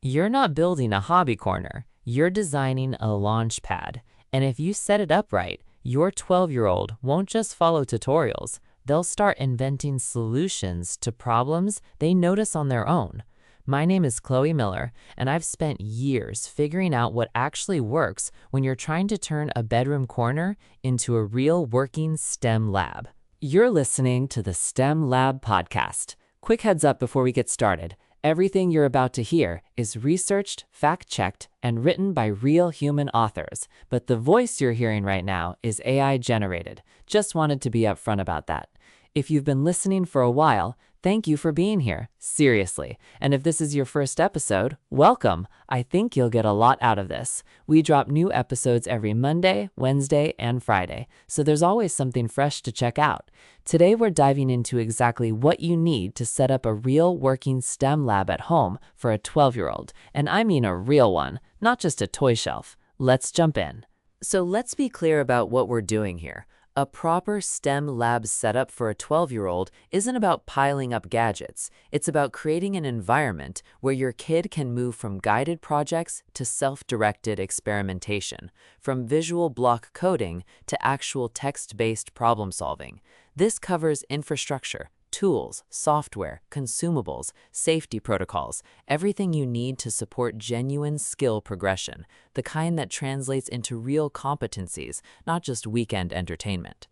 You're not building a hobby corner, you're designing a launch pad. And if you set it up right, your 12-year-old won't just follow tutorials, they'll start inventing solutions to problems they notice on their own. My name is Chloe Miller, and I've spent years figuring out what actually works when you're trying to turn a bedroom corner into a real working STEM lab. You're listening to the STEM Lab podcast. Quick heads up before we get started. Everything you're about to hear is researched, fact-checked, and written by real human authors, but the voice you're hearing right now is AI generated. Just wanted to be upfront about that. If you've been listening for a while, thank you for being here, seriously. And if this is your first episode, welcome. I think you'll get a lot out of this. We drop new episodes every Monday, Wednesday, and Friday, so there's always something fresh to check out. Today we're diving into exactly what you need to set up a real working STEM lab at home for a 12-year-old. And I mean a real one, not just a toy shelf. Let's jump in. So let's be clear about what we're doing here. A proper STEM lab setup for a 12-year-old isn't about piling up gadgets. It's about creating an environment where your kid can move from guided projects to self-directed experimentation, from visual block coding to actual text-based problem solving. This covers infrastructure, tools, software, consumables, safety protocols, everything you need to support genuine skill progression, the kind that translates into real competencies, not just weekend entertainment.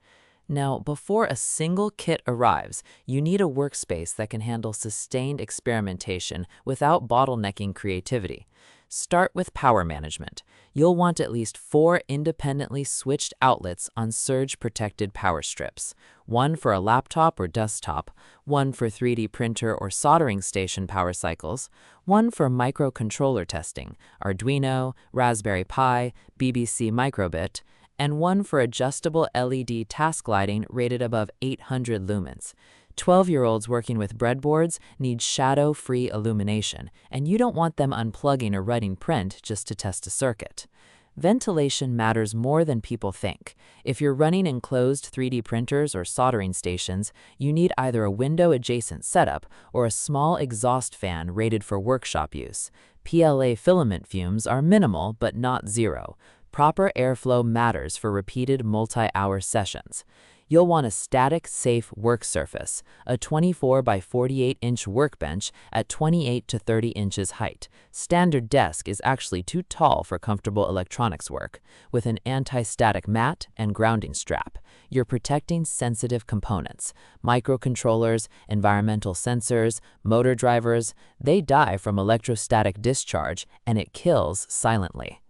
Now, before a single kit arrives, you need a workspace that can handle sustained experimentation without bottlenecking creativity. Start with power management. You'll want at least 4 independently switched outlets on surge-protected power strips. One for a laptop or desktop, one for 3D printer or soldering station power cycles, one for microcontroller testing, Arduino, Raspberry Pi, BBC Microbit, and one for adjustable LED task lighting rated above 800 lumens. 12-year-olds working with breadboards need shadow-free illumination, and you don't want them unplugging or writing print just to test a circuit. Ventilation matters more than people think. If you're running enclosed 3D printers or soldering stations, you need either a window-adjacent setup or a small exhaust fan rated for workshop use. PLA filament fumes are minimal but not zero. Proper airflow matters for repeated multi-hour sessions. You'll want a static, safe work surface, a 24 by 48-inch workbench at 28 to 30 inches height. Standard desk is actually too tall for comfortable electronics work, with an anti-static mat and grounding strap. You're protecting sensitive components. Microcontrollers, environmental sensors, motor drivers, they die from electrostatic discharge, and it kills silently.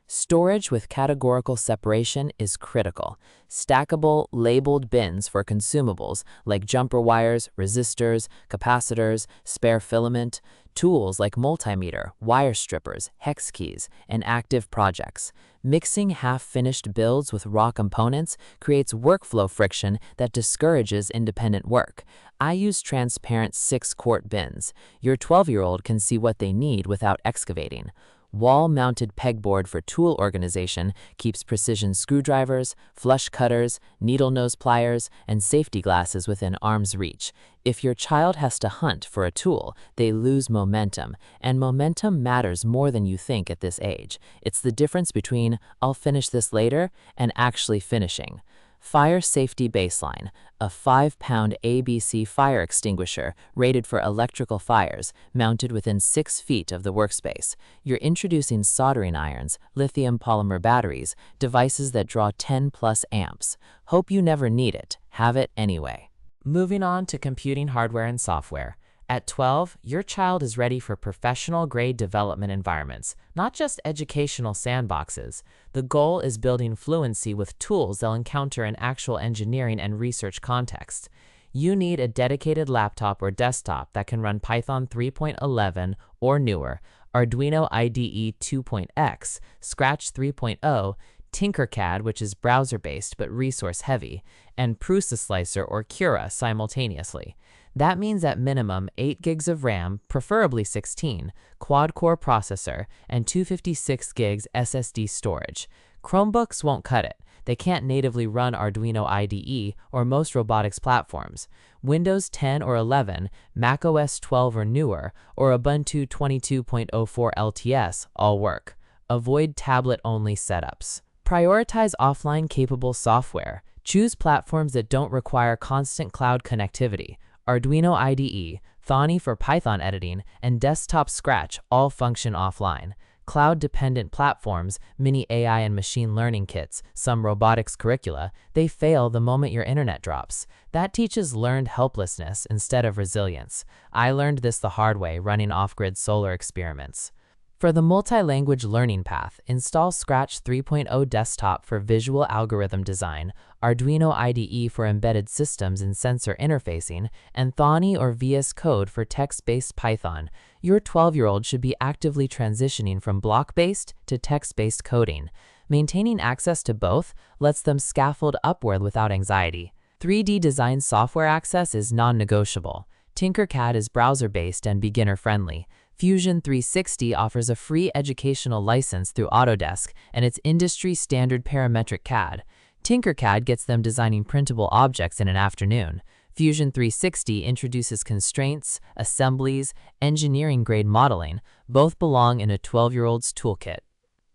Storage with categorical separation is critical. Stackable, labeled bins for consumables like jumper wires, resistors, capacitors, spare filament, tools like multimeter, wire strippers, hex keys, and active projects. Mixing half-finished builds with raw components creates workflow friction that discourages independent work. I use transparent 6-quart bins. Your 12-year-old can see what they need without excavating. Wall-mounted pegboard for tool organization keeps precision screwdrivers, flush cutters, needle nose pliers, and safety glasses within arm's reach. If your child has to hunt for a tool, they lose momentum, and momentum matters more than you think at this age. It's the difference between "I'll finish this later" and actually finishing. Fire Safety Baseline, a 5-pound ABC fire extinguisher rated for electrical fires, mounted within 6 feet of the workspace. You're introducing soldering irons, lithium polymer batteries, devices that draw 10+ amps. Hope you never need it. Have it anyway. Moving on to computing hardware and software. At 12, your child is ready for professional-grade development environments, not just educational sandboxes. The goal is building fluency with tools they'll encounter in actual engineering and research contexts. You need a dedicated laptop or desktop that can run Python 3.11 or newer, Arduino IDE 2.x, Scratch 3.0, Tinkercad, which is browser-based but resource-heavy, and Prusa Slicer or Cura simultaneously. That means at minimum 8 gigs of RAM, preferably 16, quad-core processor, and 256 gigs SSD storage. Chromebooks won't cut it. they can't natively run Arduino IDE or most robotics platforms. Windows 10 or 11, macOS 12 or newer, or Ubuntu 22.04 LTS all work. Avoid tablet-only setups. Prioritize offline-capable software. Choose platforms that don't require constant cloud connectivity. Arduino IDE, Thonny for Python editing, and Desktop Scratch all function offline. Cloud-dependent platforms, mini AI and machine learning kits, some robotics curricula, they fail the moment your internet drops. That teaches learned helplessness instead of resilience. I learned this the hard way running off-grid solar experiments. For the multi-language learning path, install Scratch 3.0 Desktop for visual algorithm design, Arduino IDE for embedded systems and sensor interfacing, and Thonny or VS Code for text-based Python. Your 12-year-old should be actively transitioning from block-based to text-based coding. Maintaining access to both lets them scaffold upward without anxiety. 3D design software access is non-negotiable. Tinkercad is browser-based and beginner-friendly. Fusion 360 offers a free educational license through Autodesk and its industry-standard parametric CAD. Tinkercad gets them designing printable objects in an afternoon. Fusion 360 introduces constraints, assemblies, engineering-grade modeling. Both belong in a 12-year-old's toolkit.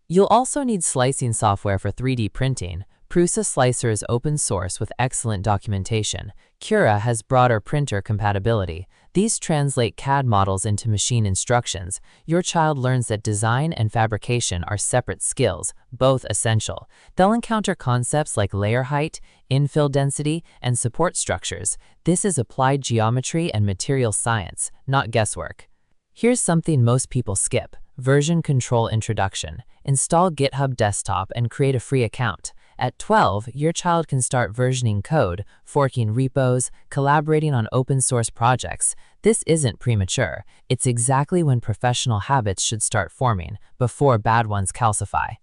You'll also need slicing software for 3D printing. Prusa Slicer is open source with excellent documentation. Cura has broader printer compatibility. These translate CAD models into machine instructions. Your child learns that design and fabrication are separate skills, both essential. They'll encounter concepts like layer height, infill density, and support structures. This is applied geometry and material science, not guesswork. Here's something most people skip: version control introduction. Install GitHub Desktop and create a free account. At 12, your child can start versioning code, forking repos, collaborating on open-source projects. This isn't premature. It's exactly when professional habits should start forming, before bad ones calcify.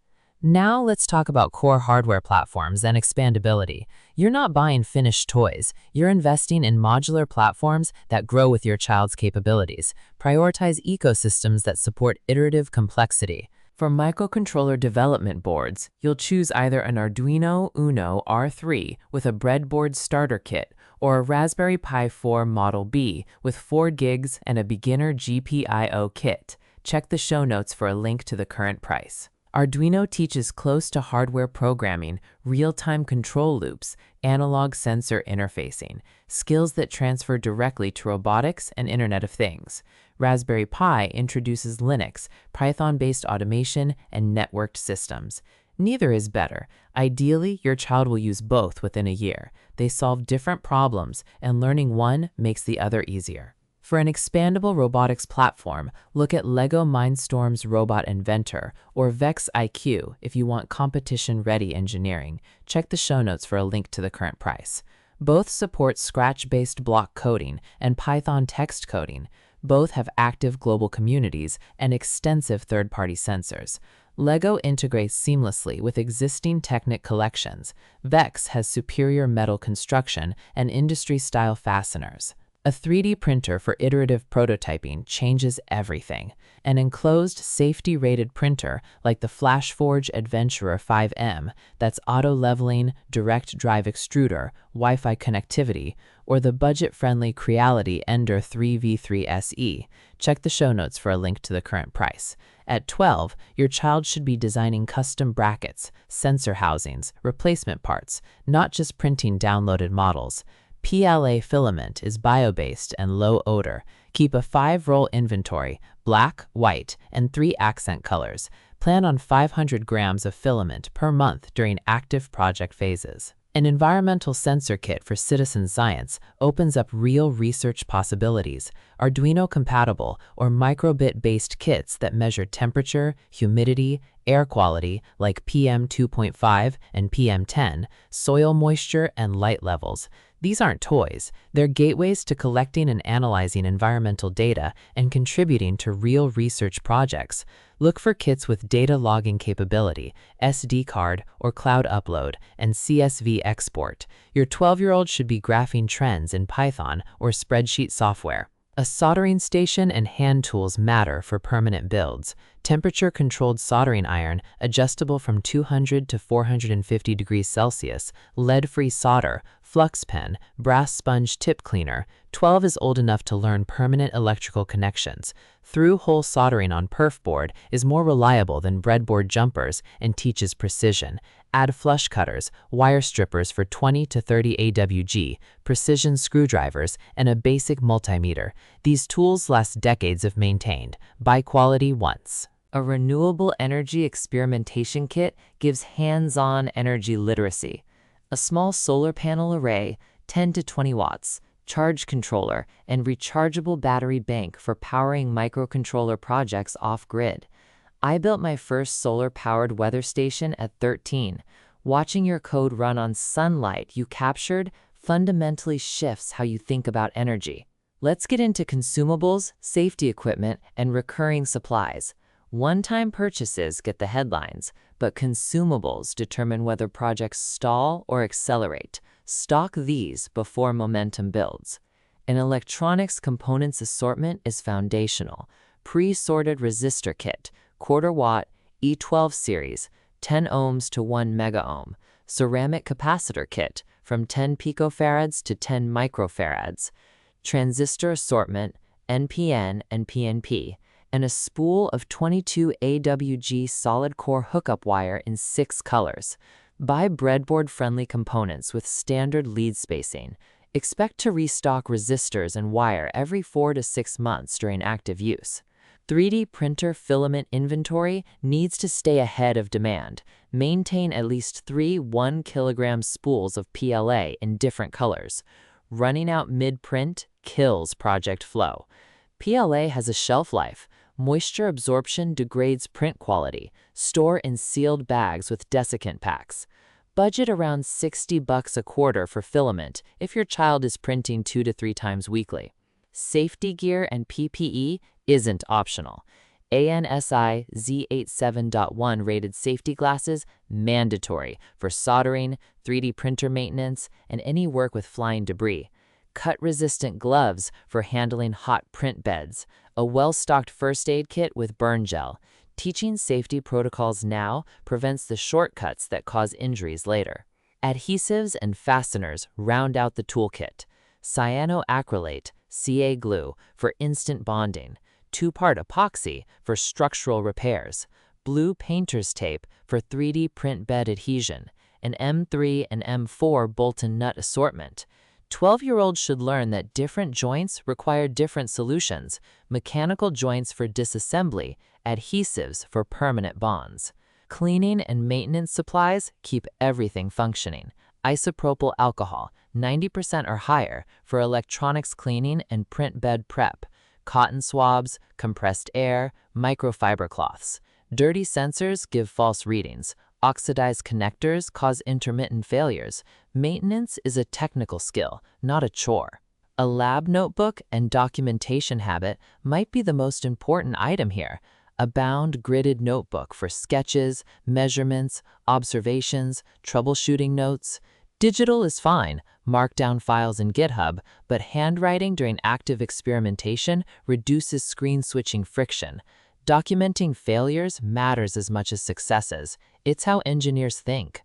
Now let's talk about core hardware platforms and expandability. You're not buying finished toys. You're investing in modular platforms that grow with your child's capabilities. Prioritize ecosystems that support iterative complexity. For microcontroller development boards, you'll choose either an Arduino Uno R3 with a breadboard starter kit or a Raspberry Pi 4 Model B with 4 gigs and a beginner GPIO kit. Check the show notes for a link to the current price. Arduino teaches close-to-hardware programming, real-time control loops, analog sensor interfacing, skills that transfer directly to robotics and Internet of Things. Raspberry Pi introduces Linux, Python-based automation, and networked systems. Neither is better. Ideally, your child will use both within a year. They solve different problems, and learning one makes the other easier. For an expandable robotics platform, look at LEGO Mindstorm's Robot Inventor or Vex IQ if you want competition-ready engineering. Check the show notes for a link to the current price. Both support Scratch-based block coding and Python text coding. Both have active global communities and extensive third-party sensors. LEGO integrates seamlessly with existing Technic collections. Vex has superior metal construction and industry-style fasteners. A 3D printer for iterative prototyping changes everything. An enclosed, safety-rated printer like the FlashForge Adventurer 5M that's auto-leveling, direct drive extruder, Wi-Fi connectivity, or the budget-friendly Creality Ender 3v3 SE. Check the show notes for a link to the current price. At 12, your child should be designing custom brackets, sensor housings, replacement parts, not just printing downloaded models. PLA filament is bio-based and low odor. Keep a 5-roll inventory, black, white, and 3 accent colors. Plan on 500 grams of filament per month during active project phases. An environmental sensor kit for citizen science opens up real research possibilities. Arduino-compatible or microbit-based kits that measure temperature, humidity, air quality like PM 2.5 and PM 10, soil moisture, and light levels. These aren't toys. They're gateways to collecting and analyzing environmental data and contributing to real research projects. Look for kits with data logging capability, SD card or cloud upload, and CSV export. Your 12-year-old should be graphing trends in Python or spreadsheet software. A soldering station and hand tools matter for permanent builds. Temperature-controlled soldering iron, adjustable from 200 to 450 degrees Celsius, lead-free solder, flux pen, brass sponge tip cleaner. 12 is old enough to learn permanent electrical connections. Through-hole soldering on perf board is more reliable than breadboard jumpers and teaches precision. Add flush cutters, wire strippers for 20 to 30 AWG, precision screwdrivers, and a basic multimeter. These tools last decades if maintained. Buy quality once. A renewable energy experimentation kit gives hands-on energy literacy. A small solar panel array, 10 to 20 watts, charge controller, and rechargeable battery bank for powering microcontroller projects off-grid. I built my first solar-powered weather station at 13. Watching your code run on sunlight you captured fundamentally shifts how you think about energy. Let's get into consumables, safety equipment, and recurring supplies. One-time purchases get the headlines, but consumables determine whether projects stall or accelerate. Stock these before momentum builds. An electronics components assortment is foundational. Pre-sorted resistor kit, quarter-watt, E12 series, 10 ohms to 1 megaohm. Ceramic capacitor kit, from 10 picofarads to 10 microfarads. Transistor assortment, NPN and PNP, and a spool of 22 AWG solid core hookup wire in 6 colors. Buy breadboard-friendly components with standard lead spacing. Expect to restock resistors and wire every 4 to 6 months during active use. 3D printer filament inventory needs to stay ahead of demand. Maintain at least 3 1-kilogram spools of PLA in different colors. Running out mid-print kills project flow. PLA has a shelf life. Moisture absorption degrades print quality. Store in sealed bags with desiccant packs. Budget around $60 a quarter for filament if your child is printing 2 to 3 times weekly. Safety gear and PPE isn't optional. ANSI Z87.1 rated safety glasses mandatory for soldering, 3D printer maintenance, and any work with flying debris. Cut-resistant gloves for handling hot print beds. A well-stocked first aid kit with burn gel. Teaching safety protocols now prevents the shortcuts that cause injuries later. Adhesives and fasteners round out the toolkit. Cyanoacrylate, CA glue, for instant bonding. 2-part epoxy for structural repairs. Blue painter's tape for 3D print bed adhesion. An M3 and M4 bolt and nut assortment. 12-year-olds should learn that different joints require different solutions. Mechanical joints for disassembly, adhesives for permanent bonds. Cleaning and maintenance supplies keep everything functioning. Isopropyl alcohol, 90% or higher, for electronics cleaning and print bed prep. Cotton swabs, compressed air, microfiber cloths. Dirty sensors give false readings. Oxidized connectors cause intermittent failures. Maintenance is a technical skill, not a chore. A lab notebook and documentation habit might be the most important item here. A bound gridded notebook for sketches, measurements, observations, troubleshooting notes. Digital is fine, markdown files in GitHub, but handwriting during active experimentation reduces screen switching friction. Documenting failures matters as much as successes. It's how engineers think.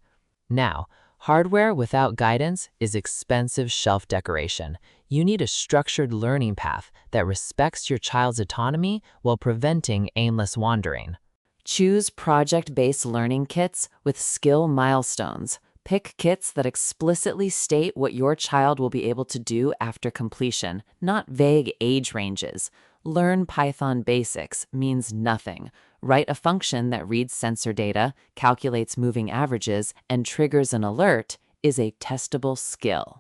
Now, hardware without guidance is expensive shelf decoration. You need a structured learning path that respects your child's autonomy while preventing aimless wandering. Choose project-based learning kits with skill milestones. Pick kits that explicitly state what your child will be able to do after completion, not vague age ranges. Learn Python basics means nothing. Write a function that reads sensor data, calculates moving averages, and triggers an alert is a testable skill.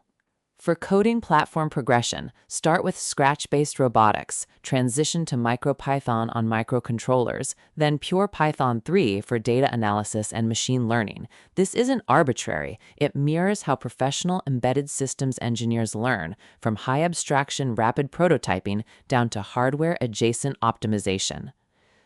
For coding platform progression, start with Scratch-based robotics, transition to MicroPython on microcontrollers, then pure Python 3 for data analysis and machine learning. This isn't arbitrary. It mirrors how professional embedded systems engineers learn, from high abstraction rapid prototyping down to hardware-adjacent optimization.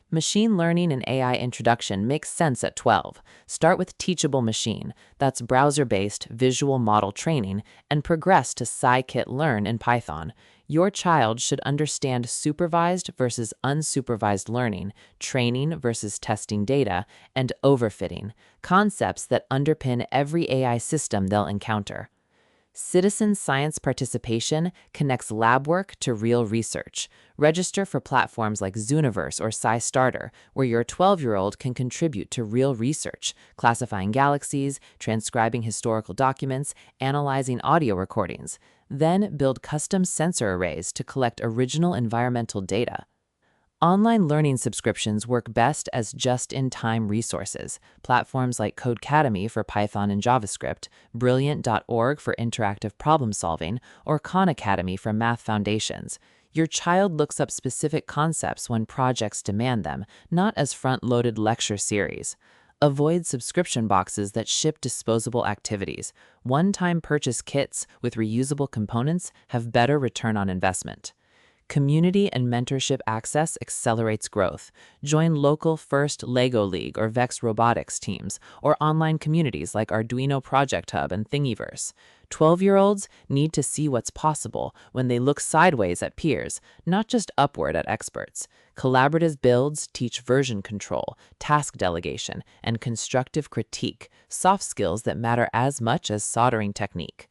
Machine learning and AI introduction makes sense at 12. Start with Teachable Machine, that's browser-based visual model training, and progress to Scikit-learn in Python. Your child should understand supervised versus unsupervised learning, training versus testing data, and overfitting, concepts that underpin every AI system they'll encounter. Citizen science participation connects lab work to real research. Register for platforms like Zooniverse or SciStarter, where your 12-year-old can contribute to real research, classifying galaxies, transcribing historical documents, analyzing audio recordings. Then build custom sensor arrays to collect original environmental data. Online learning subscriptions work best as just-in-time resources. Platforms like Codecademy for Python and JavaScript, Brilliant.org for interactive problem-solving, or Khan Academy for math foundations. Your child looks up specific concepts when projects demand them, not as front-loaded lecture series. Avoid subscription boxes that ship disposable activities. One-time purchase kits with reusable components have better return on investment. Community and mentorship access accelerates growth. Join local First Lego League or Vex Robotics teams, or online communities like Arduino Project Hub and Thingiverse. 12-year-olds need to see what's possible when they look sideways at peers, not just upward at experts. Collaborative builds teach version control, task delegation, and constructive critique, soft skills that matter as much as soldering technique.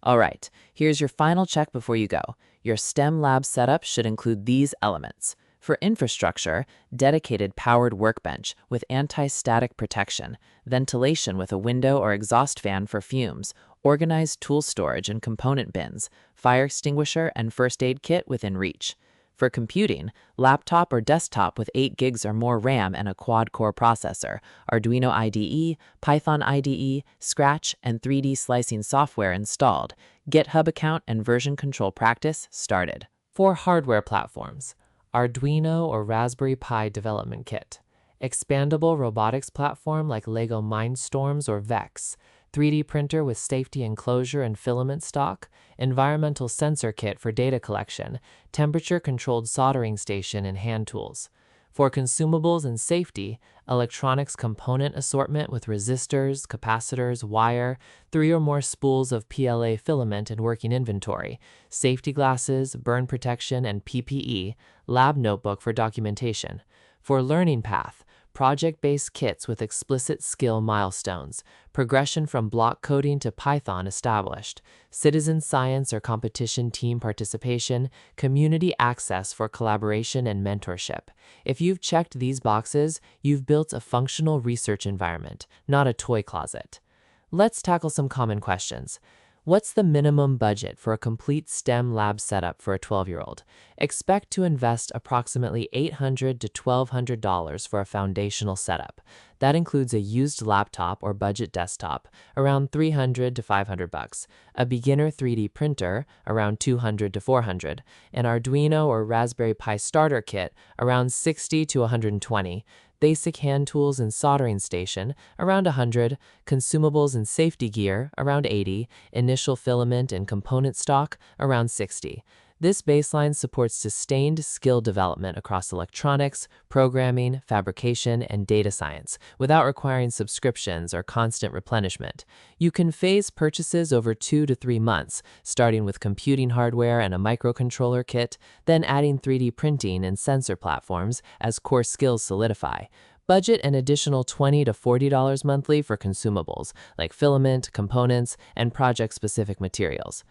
All right, here's your final check before you go. Your STEM lab setup should include these elements. For infrastructure, dedicated powered workbench with anti-static protection, ventilation with a window or exhaust fan for fumes, organized tool storage and component bins, fire extinguisher and first aid kit within reach. For computing, laptop or desktop with 8 gigs or more RAM and a quad-core processor, Arduino IDE, Python IDE, Scratch, and 3D slicing software installed, GitHub account and version control practice started. For hardware platforms, Arduino or Raspberry Pi development kit, expandable robotics platform like Lego Mindstorms or Vex, 3D printer with safety enclosure and filament stock, environmental sensor kit for data collection, temperature-controlled soldering station and hand tools. For consumables and safety, electronics component assortment with resistors, capacitors, wire, 3 or more spools of PLA filament in working inventory, safety glasses, burn protection, and PPE, lab notebook for documentation. For learning path, project-based kits with explicit skill milestones, progression from block coding to Python established, citizen science or competition team participation, community access for collaboration and mentorship. If you've checked these boxes, you've built a functional research environment, not a toy closet. Let's tackle some common questions. What's the minimum budget for a complete STEM lab setup for a 12-year-old? Expect to invest approximately $800 to $1,200 for a foundational setup. That includes a used laptop or budget desktop, around $300 to $500, a beginner 3D printer, around $200 to $400, an Arduino or Raspberry Pi starter kit, around $60 to $120, basic hand tools and soldering station, around $100, consumables and safety gear, around $80, initial filament and component stock, around $60. This baseline supports sustained skill development across electronics, programming, fabrication, and data science without requiring subscriptions or constant replenishment. You can phase purchases over 2 to 3 months, starting with computing hardware and a microcontroller kit, then adding 3D printing and sensor platforms as core skills solidify. Budget an additional $20 to $40 monthly for consumables like filament, components, and project-specific materials.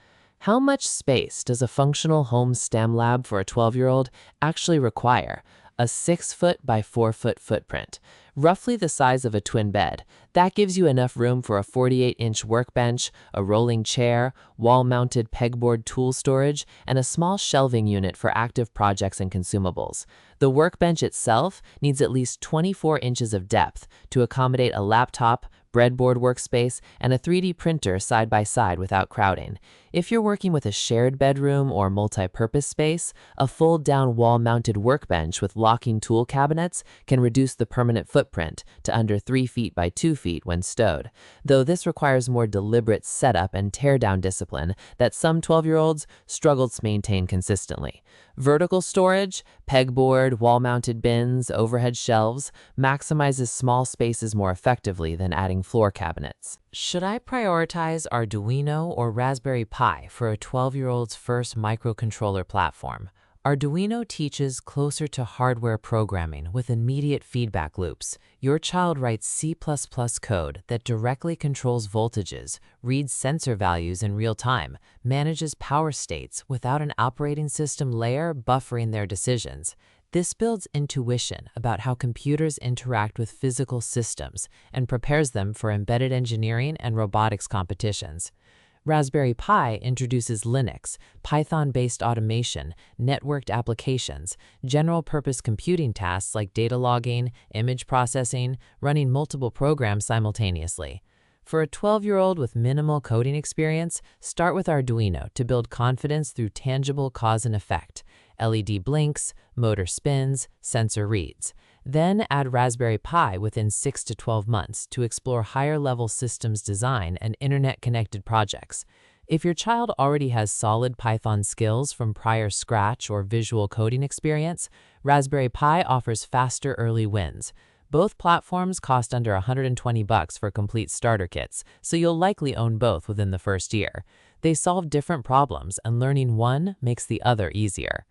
How much space does a functional home STEM lab for a 12-year-old actually require? A 6-foot by 4-foot footprint, roughly the size of a twin bed. That gives you enough room for a 48-inch workbench, a rolling chair, wall-mounted pegboard tool storage, and a small shelving unit for active projects and consumables. The workbench itself needs at least 24 inches of depth to accommodate a laptop, breadboard workspace, and a 3D printer side by side without crowding. If you're working with a shared bedroom or multi-purpose space, a fold-down wall-mounted workbench with locking tool cabinets can reduce the permanent footprint to under 3 feet by 2 feet when stowed, though this requires more deliberate setup and teardown discipline that some 12-year-olds struggle to maintain consistently. Vertical storage, pegboard, wall-mounted bins, overhead shelves maximizes small spaces more effectively than adding ceiling floor cabinets. Should I prioritize Arduino or Raspberry Pi for a 12-year-old's first microcontroller platform? Arduino teaches closer to hardware programming with immediate feedback loops. Your child writes C++ code that directly controls voltages, reads sensor values in real time, manages power states without an operating system layer buffering their decisions. This builds intuition about how computers interact with physical systems and prepares them for embedded engineering and robotics competitions. Raspberry Pi introduces Linux, Python-based automation, networked applications, general-purpose computing tasks like data logging, image processing, running multiple programs simultaneously. For a 12-year-old with minimal coding experience, start with Arduino to build confidence through tangible cause and effect: LED blinks, motor spins, sensor reads. Then add Raspberry Pi within 6 to 12 months to explore higher-level systems design and internet-connected projects. If your child already has solid Python skills from prior Scratch or visual coding experience, Raspberry Pi offers faster early wins. Both platforms cost under $120 for complete starter kits, so you'll likely own both within the first year. They solve different problems, and learning one makes the other easier.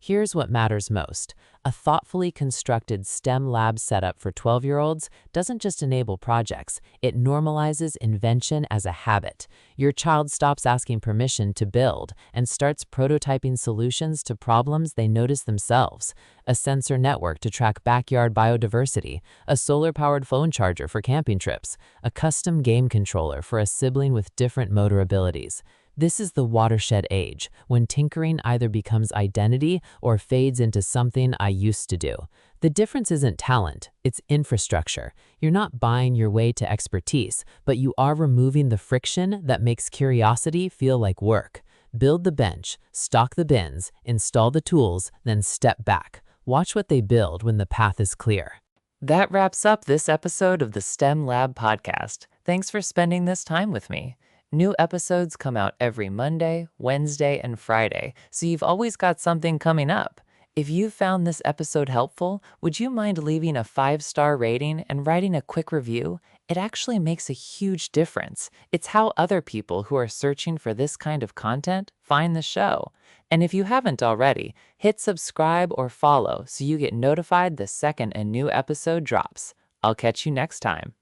Here's what matters most. A thoughtfully constructed STEM lab setup for 12-year-olds doesn't just enable projects, it normalizes invention as a habit. Your child stops asking permission to build and starts prototyping solutions to problems they notice themselves. A sensor network to track backyard biodiversity, a solar-powered phone charger for camping trips, a custom game controller for a sibling with different motor abilities. This is the watershed age, when tinkering either becomes identity or fades into something I used to do. The difference isn't talent, it's infrastructure. You're not buying your way to expertise, but you are removing the friction that makes curiosity feel like work. Build the bench, stock the bins, install the tools, then step back. Watch what they build when the path is clear. That wraps up this episode of the STEM Lab podcast. Thanks for spending this time with me. New episodes come out every Monday, Wednesday, and Friday, so you've always got something coming up. If you found this episode helpful, would you mind leaving a 5-star rating and writing a quick review? It actually makes a huge difference. It's how other people who are searching for this kind of content find the show. And if you haven't already, hit subscribe or follow so you get notified the second a new episode drops. I'll catch you next time.